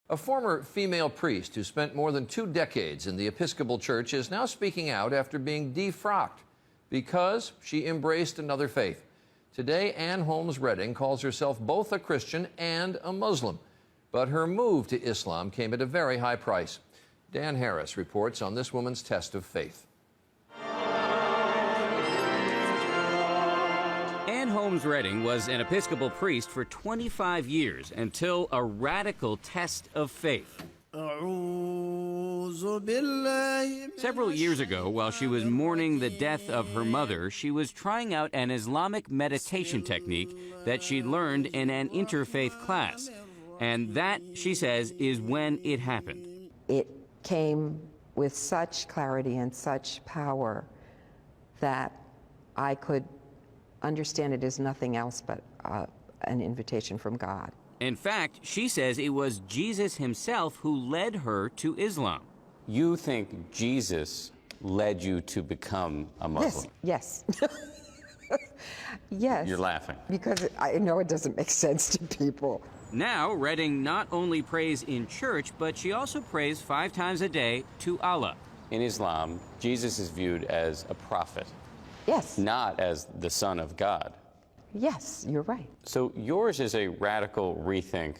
A former female priest who spent more than 2 decades in the Episcopal Church is now speaking out after being defrocked because she embraced another faith. Today, Ann Holmes Redding calls herself both a Christian and a Muslim. But her move to Islam came at a very high price. Dan Harris reports on this woman's test of faith. Ann Holmes Redding was an Episcopal priest for 25 years until a radical test of faith. Several years ago, while she was mourning the death of her mother, she was trying out an Islamic meditation technique that she learned in an interfaith class. And that, she says, is when it happened. It came with such clarity and such power that I could understand it as nothing else but an invitation from God. In fact, she says it was Jesus himself who led her to Islam. You think Jesus led you to become a Muslim? Yes. Yes. You're laughing. Because I know it doesn't make sense to people. Now, Redding not only prays in church, but she also prays 5 times a day to Allah. In Islam, Jesus is viewed as a prophet. Yes. Not as the Son of God. Yes, you're right. So yours is a radical rethink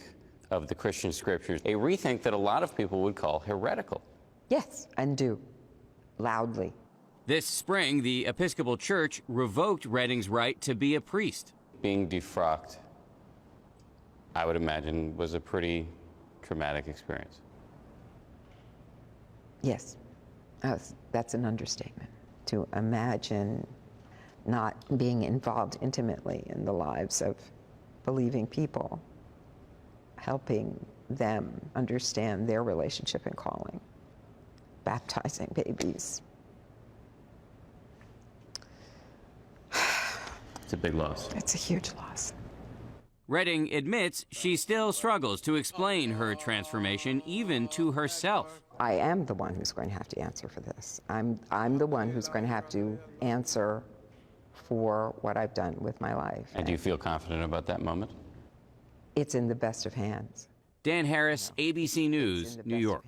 of the Christian scriptures, a rethink that a lot of people would call heretical. Yes, and do. Loudly. This spring, the Episcopal Church revoked Redding's right to be a priest. Being defrocked, I would imagine, was a pretty traumatic experience. Yes, that's an understatement. To imagine not being involved intimately in the lives of believing people, helping them understand their relationship and calling, baptizing babies. It's a big loss. It's a huge loss. Redding admits she still struggles to explain her transformation, even to herself. I am the one who's going to have to answer for this. I'm the one who's going to have to answer for what I've done with my life. And do you feel confident about that moment? It's in the best of hands. Dan Harris, ABC News, New York.